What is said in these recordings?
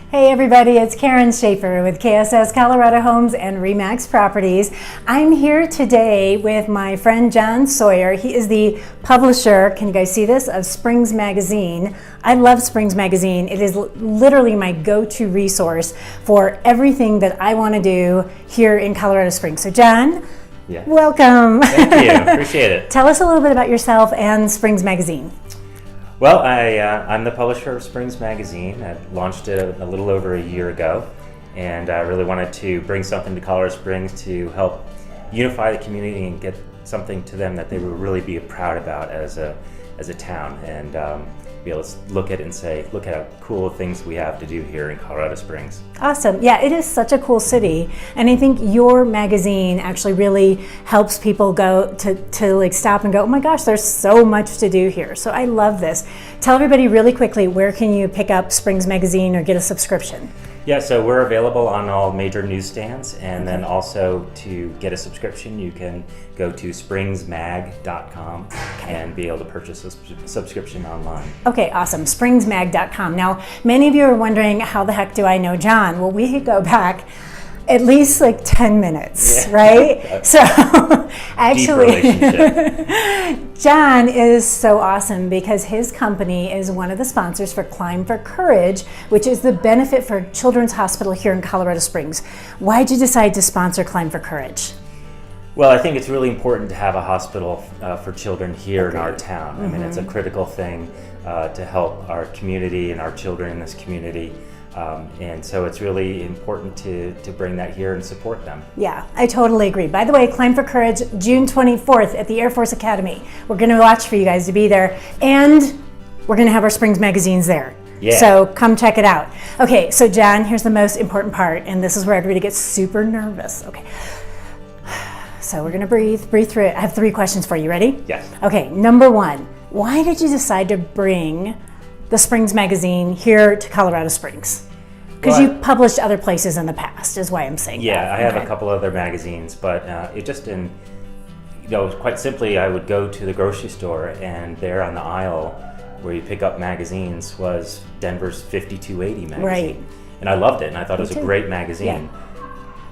Hey everybody, it's Karen Schaefer with KSS Colorado Homes and RE/MAX Properties. I'm here today with my friend John Sawyer. He is the publisher, can you guys see this, of Springs Magazine. I love Springs Magazine. It is literally my go-to resource for everything that I want to do here in Colorado Springs. So John, welcome. Thank you, appreciate it. Tell us a little bit about yourself and Springs Magazine. Well, I'm the publisher of Springs Magazine. I launched it a little over a year ago, and I really wanted to bring something to Colorado Springs to help unify the community and get something to them that they would really be proud about as a town, and be able to look at it and say, look at how cool things we have to do here in Colorado Springs. Awesome. Yeah, it is such a cool city, and I think your magazine actually really helps people go to like stop and go, oh my gosh, there's so much to do here. So I love this. Tell everybody really quickly, where can you pick up Springs Magazine or get a subscription? Yeah, so we're available on all major newsstands, and then also to get a subscription, you can go to springsmag.com and be able to purchase a subscription online. Okay, awesome. Springsmag.com. Now, many of you are wondering, how the heck do I know John? Well, we could go back at least like 10 minutes, right? So actually, John is so awesome because his company is one of the sponsors for Climb for Courage, which is the benefit for Children's Hospital here in Colorado Springs. Why did you decide to sponsor Climb for Courage? Well, I think it's really important to have a hospital for children here in our town. I mean, it's a critical thing to help our community and our children in this community. And so it's really important to bring that here and support them. Yeah, I totally agree. By the way, Climb for Courage, June 24th at the Air Force Academy. We're going to watch for you guys to be there, and we're going to have our Springs magazines there. Yeah. So come check it out. Okay, so John, here's the most important part, and this is where everybody gets super nervous. Okay, so we're going to breathe through it. I have 3 questions for you. Ready? Yes. Okay, number 1, why did you decide to bring the Springs Magazine here to Colorado Springs? Because you published other places in the past, is why I'm saying that. Yeah, I have a couple other magazines, but it just didn't, quite simply, I would go to the grocery store, and there on the aisle where you pick up magazines was Denver's 5280 magazine. Right. And I loved it, and I thought it was a great magazine. Yeah.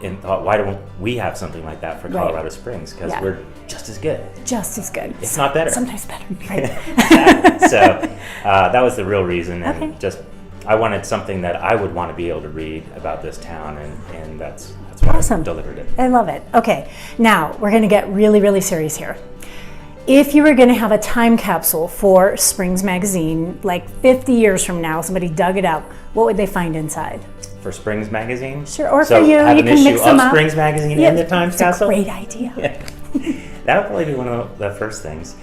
And thought, why don't we have something like that for Colorado Springs? Because we're just as good. Just as good. If not better. Sometimes better, right? So that was the real reason, and just I wanted something that I would want to be able to read about this town, and that's why I delivered it. I love it. Okay, now we're going to get really, really serious here. If you were going to have a time capsule for Springs Magazine, like 50 years from now, somebody dug it up, what would they find inside? For Springs Magazine? Sure, or so for you, have you an can issue mix them of up. Springs Magazine in the time capsule? That's a great idea. Yeah. That would probably be one of the first things.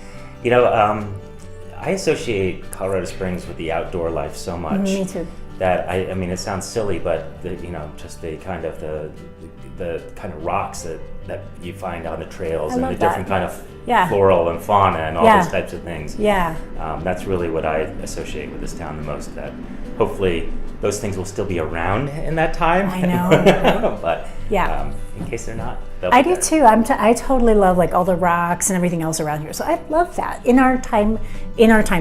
I associate Colorado Springs with the outdoor life so much. Me too. That I mean, it sounds silly, but just the kind of rocks that you find on the trails, and the different kind of floral and fauna and all those types of things. Yeah. That's really what I associate with this town the most. That hopefully those things will still be around in that time. I know. But in case they're not, I do too. I totally love like all the rocks and everything else around here. So I love that in our time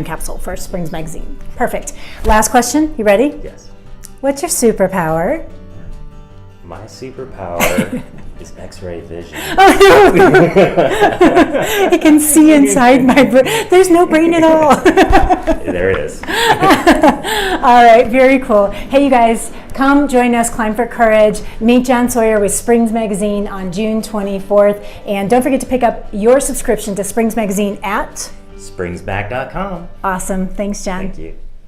capsule for Springs Magazine. Perfect. Last question. You ready? Yes. What's your superpower? My superpower is X-ray vision. It can see inside my brain. There's no brain at all. There it is. All right, very cool. Hey, you guys, come join us, Climb for Courage. Meet John Sawyer with Springs Magazine on June 24th. And don't forget to pick up your subscription to Springs Magazine at springsmag.com. Awesome. Thanks, John. Thank you.